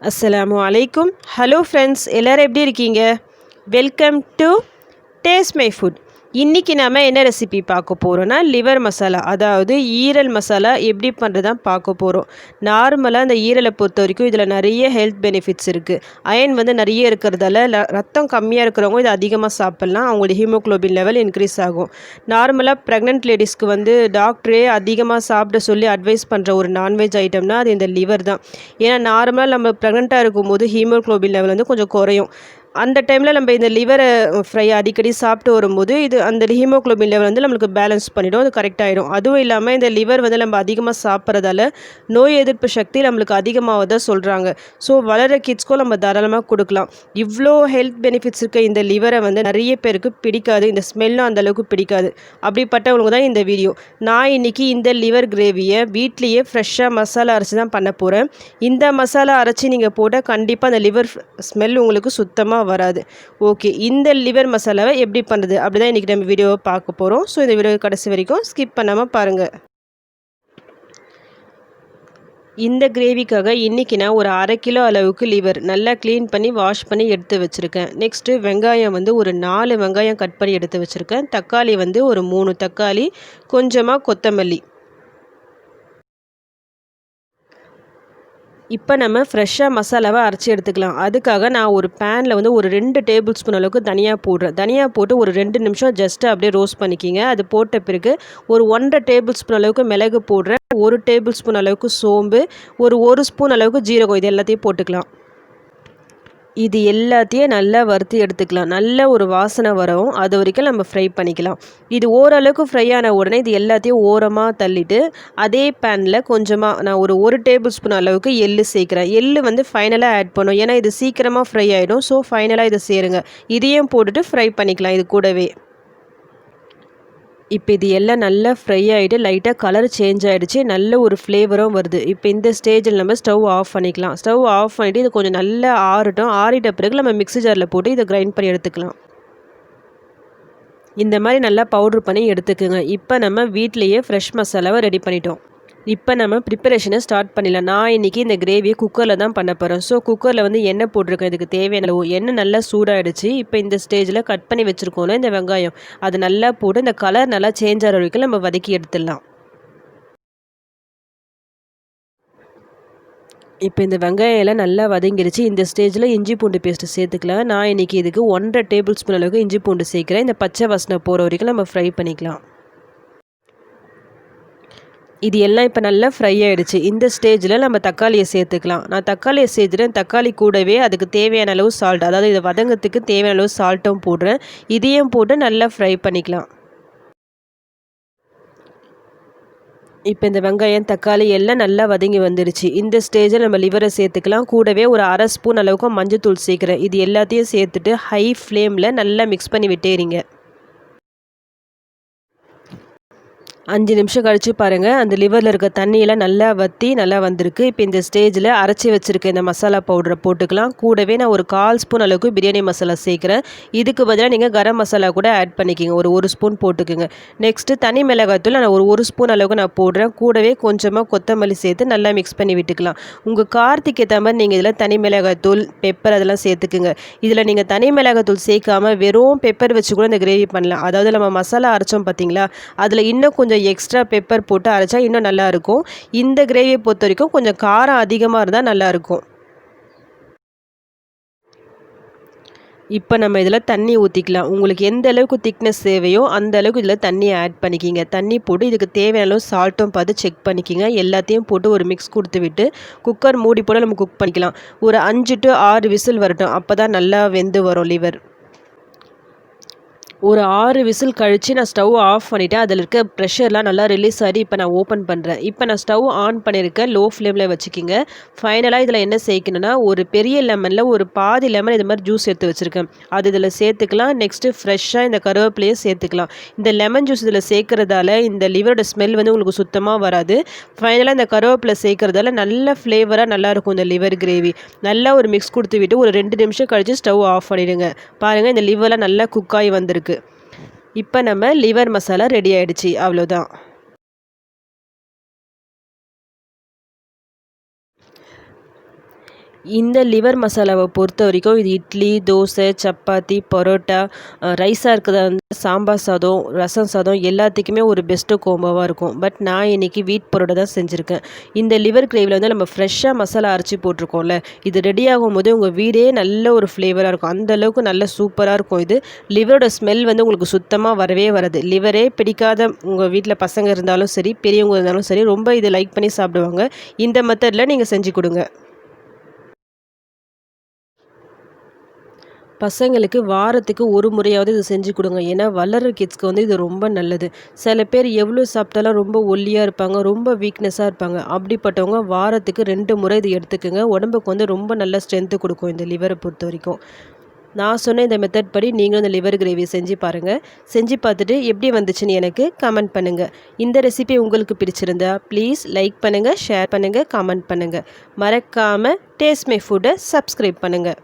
அஸ்ஸலாமு அலைக்கும். Hello friends, எல்லோரும் எப்படி இருக்கீங்க? Welcome to taste my foot. இன்றைக்கி நம்ம என்ன ரெசிபி பார்க்க போகிறோன்னா லிவர் மசாலா, அதாவது ஈரல் மசாலா எப்படி பண்ணுறதான் பார்க்க போகிறோம். நார்மலாக அந்த ஈரலை பொறுத்த வரைக்கும் இதில் நிறைய ஹெல்த் பெனிஃபிட்ஸ் இருக்குது. அயன் நிறைய இருக்கிறதால ரத்தம் கம்மியாக இருக்கிறவங்க இதை அதிகமாக சாப்பிட்லாம். அவங்களோட ஹீமோக்ளோபின் லெவல் இன்க்ரீஸ் ஆகும். நார்மலாக ப்ரெக்னென்ட் லேடிஸ்க்கு டாக்டரே அதிகமாக சாப்பிட சொல்லி அட்வைஸ் பண்ணுற ஒரு நான்வெஜ் ஐட்டம்னா அது இந்த லிவர் தான். ஏன்னா நார்மலாக நம்ம ப்ரெக்னெண்ட்டாக இருக்கும்போது ஹீமோக்ளோபின் லெவல் கொஞ்சம் குறையும். அந்த டைமில் நம்ம இந்த லிவரை ஃப்ரை அடிக்கடி சாப்பிட்டு வரும்போது இது அந்த ஹீமோக்ளோபின் லெவல் நம்மளுக்கு பேலன்ஸ் பண்ணிடும், அது கரெக்டாகிடும். அதுவும் இல்லாமல் இந்த லிவர் நம்ம அதிகமாக சாப்பிட்றதால நோய் எதிர்ப்பு சக்தி நம்மளுக்கு அதிகமாகதான் சொல்கிறாங்க. ஸோ வளர கிட்ஸ்க்கும் நம்ம தாராளமாக கொடுக்கலாம். இவ்வளோ ஹெல்த் பெனிஃபிட்ஸ் இருக்க இந்த லிவரை நிறைய பேருக்கு பிடிக்காது, இந்த ஸ்மெல்லும் அந்தளவுக்கு பிடிக்காது. அப்படிப்பட்டவங்களுக்கு தான் இந்த வீடியோ. நான் இன்றைக்கி இந்த லிவர் கிரேவியை வீட்லேயே ஃப்ரெஷ்ஷாக மசாலா அரைச்சி தான் பண்ண போகிறேன். இந்த மசாலா அரைச்சி நீங்கள் போட்டால் கண்டிப்பாக அந்த லிவர் ஸ்மெல் உங்களுக்கு சுத்தமாக வராது. ஓகே, இந்த லிவர் மசாலாவை எப்படி பண்ணுறது அப்படிதான் இன்றைக்கி நம்ம வீடியோவை பார்க்க போகிறோம். ஸோ இந்த வீடியோ கடைசி வரைக்கும் ஸ்கிப் பண்ணாமல் பாருங்கள். இந்த கிரேவிக்காக இன்றைக்கி நான் ஒரு 1/2 கிலோ அளவுக்கு லிவர் நல்லா க்ளீன் பண்ணி வாஷ் பண்ணி எடுத்து வச்சுருக்கேன். நெக்ஸ்ட்டு வெங்காயம் ஒரு 4 வெங்காயம் கட் பண்ணி எடுத்து வச்சுருக்கேன். தக்காளி ஒரு 3 தக்காளி, கொஞ்சமாக கொத்தமல்லி. இப்போ நம்ம ஃப்ரெஷ்ஷாக மசாலாவை அரைச்சி எடுத்துக்கலாம். அதுக்காக நான் ஒரு பேனில் ஒரு 2 டேபிள் ஸ்பூன் அளவுக்கு தனியாக போடுறேன். தனியாக போட்டு ஒரு 2 நிமிஷம் ஜஸ்ட்டு அப்படியே ரோஸ்ட் பண்ணிக்கிங்க. அது போட்ட பிறகு ஒரு 1.5 டேபிள் ஸ்பூன் அளவுக்கு மிளகு போடுறேன். 1 டேபிள் ஸ்பூன் அளவுக்கு சோம்பு, ஒரு ஸ்பூன் அளவுக்கு ஜீரகம், இது எல்லாத்தையும் போட்டுக்கலாம். இது எல்லாத்தையும் நல்லா வறுத்து எடுத்துக்கலாம். நல்ல ஒரு வாசனை வரவும் அது வரைக்கும் நம்ம ஃப்ரை பண்ணிக்கலாம். இது ஓரளவுக்கு ஃப்ரை ஆன உடனே இது எல்லாத்தையும் ஓரமாக தள்ளிட்டு அதே பேனில் கொஞ்சமாக நான் ஒரு டேபிள் ஸ்பூன் அளவுக்கு எள்ளு சேர்க்குறேன். எள்ளு ஃபைனலாக ஆட் பண்ணும், ஏன்னா இது சீக்கிரமாக ஃப்ரை ஆகிடும். ஸோ ஃபைனலாக இதை சேருங்க. இதையும் போட்டுட்டு ஃப்ரை பண்ணிக்கலாம் இது கூடவே. இப்போ இது எல்லாம் நல்லா ஃப்ரை ஆகிட்டு லைட்டாக கலர் சேஞ்ச் ஆகிடுச்சு, நல்ல ஒரு ஃப்ளேவரும் வருது. இப்போ இந்த ஸ்டேஜில் நம்ம ஸ்டவ் ஆஃப் பண்ணிக்கலாம். ஸ்டவ் ஆஃப் பண்ணிவிட்டு இது கொஞ்சம் நல்லா ஆறட்டும். ஆறிட்ட பிறகு நம்ம மிக்ஸி ஜாரில் போட்டு இதை கிரைண்ட் பண்ணி எடுத்துக்கலாம். இந்த மாதிரி நல்லா பவுட்ரு பண்ணி எடுத்துக்கோங்க. இப்போ நம்ம வீட்லேயே ஃப்ரெஷ் மசாலாவை ரெடி பண்ணிட்டோம். இப்போ நம்ம ப்ரிப்பரேஷனை ஸ்டார்ட் பண்ணிடலாம். நான் இன்றைக்கி இந்த கிரேவியை குக்கரில் தான் பண்ண போகிறேன். ஸோ குக்கரில் எண்ணெய் போட்டிருக்கேன். இதுக்கு தேவையான அளவு எண்ணெய் நல்லா சூடாகிடுச்சு. இப்போ இந்த ஸ்டேஜில் கட் பண்ணி வச்சுருக்கோம்ல இந்த வெங்காயம், அது நல்லா போட்டு இந்த கலர் நல்லா சேஞ்ச் ஆகிற வரைக்கும் நம்ம வதக்கி எடுத்துடலாம். இப்போ இந்த வெங்காயம் எல்லாம் நல்லா வதங்கிடுச்சு. இந்த ஸ்டேஜில் இஞ்சி பூண்டு பேஸ்ட்டு சேர்த்துக்கலாம். நான் இன்றைக்கி இதுக்கு 1.5 டேபிள் ஸ்பூன் அளவுக்கு இஞ்சி பூண்டு சேர்க்குறேன். இந்த பச்சை வாசனை போகிற வரைக்கும் நம்ம ஃப்ரை பண்ணிக்கலாம். இது எல்லாம் இப்போ நல்லா ஃப்ரை ஆகிடுச்சு. இந்த ஸ்டேஜில் நம்ம தக்காளியை சேர்த்துக்கலாம். நான் தக்காளியை சேர்த்துட்டேன். தக்காளி கூடவே அதுக்கு தேவையான அளவு சால்ட், அதாவது இதை வதங்கிறதுக்கு தேவையான அளவு சால்ட்டும் போடுறேன். இதையும் போட்டு நல்லா ஃப்ரை பண்ணிக்கலாம். இப்போ இந்த வெங்காயம் தக்காளி எல்லாம் நல்லா வதங்கி வந்துடுச்சு. இந்த ஸ்டேஜில் நம்ம லிவரை சேர்த்துக்கலாம். கூடவே ஒரு 1/2 ஸ்பூன் அளவுக்கு மஞ்சள்தூள் சேர்க்குறேன். இது எல்லாத்தையும் சேர்த்துட்டு ஹை ஃப்ளேமில் நல்லா மிக்ஸ் பண்ணி விட்டேறீங்க. 5 நிமிஷம் கழித்து பாருங்கள், அந்த லிவரில் இருக்க தண்ணியெல்லாம் நல்லா வற்றி நல்லா வந்திருக்கு. இப்போ இந்த ஸ்டேஜில் அரைச்சி வச்சுருக்க இந்த மசாலா பவுடரை போட்டுக்கலாம். கூடவே நான் ஒரு 1/4 ஸ்பூன் அளவுக்கு பிரியாணி மசாலா சேர்க்குறேன். இதுக்கு பதிலாக நீங்கள் கரம் மசாலா கூட ஆட் பண்ணிக்கிங்க. ஒரு ஸ்பூன் போட்டுக்குங்க. நெக்ஸ்ட்டு தனி மிளகாய்த்தூள் நான் ஒரு ஸ்பூன் அளவுக்கு நான் போடுறேன். கூடவே கொஞ்சமாக கொத்தமல்லி சேர்த்து நல்லா மிக்ஸ் பண்ணி விட்டுக்கலாம். உங்கள் காரத்துக்கு ஏற்ற மாதிரி நீங்கள் இதில் தனி மிளகாய்த்தூள், பெப்பர் அதெல்லாம் சேர்த்துக்குங்க. இதில் நீங்கள் தனி மிளகாய்த்தூள் சேர்க்காமல் வெறும் பெப்பர் வச்சு கூட இந்த கிரேவி பண்ணலாம். அதாவது நம்ம மசாலா அரைச்சோம் பார்த்தீங்களா, அதில் இன்னும் கொஞ்சம் எக்ஸ்ட்ரா பெப்பர் போட்டு அரைச்சா இன்னும் நல்லாயிருக்கும். இந்த கிரேவியை பொறுத்த வரைக்கும் கொஞ்சம் காரம் அதிகமாக இருந்தால் நல்லாயிருக்கும். இப்போ நம்ம இதில் தண்ணி ஊற்றிக்கலாம். உங்களுக்கு எந்த அளவுக்கு திக்னஸ் தேவையோ அந்த அளவுக்கு இதில் தண்ணியை ஆட் பண்ணிக்கிங்க. தண்ணி போட்டு இதுக்கு தேவையான அளவு சால்ட்டும் பார்த்து செக் பண்ணிக்கிங்க. எல்லாத்தையும் போட்டு ஒரு மிக்ஸ் கொடுத்து விட்டு குக்கர் மூடி போட நம்ம குக் பண்ணிக்கலாம். ஒரு 5 to 6 விசில் வரட்டும். அப்போ தான் நல்லா வெந்து வரும் லிவர். ஒரு 6 விசில் கழித்து நான் ஸ்டவ் ஆஃப் பண்ணிவிட்டேன். அதில் இருக்க ப்ரெஷர்லாம் நல்லா ரிலீஸ் ஆகி இப்போ நான் ஓப்பன் பண்ணுறேன். இப்போ நான் ஸ்டவ் ஆன் பண்ணியிருக்கேன். லோ ஃப்ளேமில் வச்சுக்கிங்க. ஃபைனலாக இதில் என்ன சேர்க்கணுன்னா ஒரு பெரிய லெமனில் ஒரு பாதி லெமன் இது மாதிரி ஜூஸ் எடுத்து வச்சுருக்கேன். அது இதில் சேர்த்துக்கலாம். நெக்ஸ்ட்டு ஃப்ரெஷ்ஷாக இந்த கருவேப்பிலையும் சேர்த்துக்கலாம். இந்த லெமன் ஜூஸ் இதில் சேர்க்குறதால இந்த லிவரோட ஸ்மெல் உங்களுக்கு சுத்தமாக வராது. ஃபைனலாக இந்த கருவேப்பிலை சேர்க்குறதால நல்ல ஃப்ளேவராக நல்லாயிருக்கும் இந்த லிவர் கிரேவி. நல்லா ஒரு மிக்ஸ் கொடுத்து விட்டு ஒரு 2 நிமிஷம் கழித்து ஸ்டவ் ஆஃப் பண்ணிவிடுங்க. பாருங்கள், இந்த லிவர்லாம் நல்லா குக்காகி வந்திருக்கு. இப்போ நம்ம லிவர் மசாலா ரெடி ஆகிடுச்சு. அவ்வளோதான். இந்த லிவர் மசாலாவை பொறுத்த வரைக்கும் இது இட்லி, தோசை, சப்பாத்தி, பரோட்டா, ரைஸாக இருக்கிறதா இருந்தால் சாம்பார் சாதம், ரசம் சாதம் எல்லாத்துக்குமே ஒரு பெஸ்ட்டு கோம்போவாக இருக்கும். பட் நான் இன்றைக்கி வீட் பரோட்டா தான் செஞ்சுருக்கேன். இந்த லிவர் கிரேவியில் வந்து நம்ம ஃப்ரெஷ்ஷாக மசாலா அரைச்சி போட்டிருக்கோம்ல, இது ரெடி ஆகும்போது உங்கள் வீடே நல்ல ஒரு ஃப்ளேவராக இருக்கும். அந்தளவுக்கு நல்ல சூப்பராக இருக்கும். இது லிவரோட ஸ்மெல் வந்து உங்களுக்கு சுத்தமாக வரவே வராது. லிவரே பிடிக்காத உங்கள் வீட்டில் பசங்க இருந்தாலும் சரி, பெரியவங்க இருந்தாலும் சரி, ரொம்ப இது லைக் பண்ணி சாப்பிடுவாங்க. இந்த மெத்தடில் நீங்கள் செஞ்சு கொடுங்க. பசங்களுக்கு வாரத்துக்கு ஒரு முறையாவது இது செஞ்சு கொடுங்க. ஏன்னா வளர்கிற கிட்ஸ்க்கு வந்து இது ரொம்ப நல்லது. சில பேர் எவ்வளோ சாப்பிட்டாலும் ரொம்ப ஒல்லியாக இருப்பாங்க, ரொம்ப வீக்னஸாக இருப்பாங்க. அப்படிப்பட்டவங்க வாரத்துக்கு 2 முறை இது எடுத்துக்கோங்க. உடம்புக்கு வந்து ரொம்ப நல்ல ஸ்ட்ரென்த்து கொடுக்கும் இந்த லிவரை பொறுத்த வரைக்கும். நான் சொன்ன இந்த மெத்தட் படி நீங்களும் இந்த லிவர் கிரேவி செஞ்சு பாருங்கள். செஞ்சு பார்த்துட்டு எப்படி வந்துச்சுன்னு எனக்கு கமெண்ட் பண்ணுங்கள். இந்த ரெசிபி உங்களுக்கு பிடிச்சிருந்தா ப்ளீஸ் லைக் பண்ணுங்கள், ஷேர் பண்ணுங்கள், கமெண்ட் பண்ணுங்கள். மறக்காமல் டேஸ்ட் மை ஃபுட்டை சப்ஸ்கிரைப் பண்ணுங்கள்.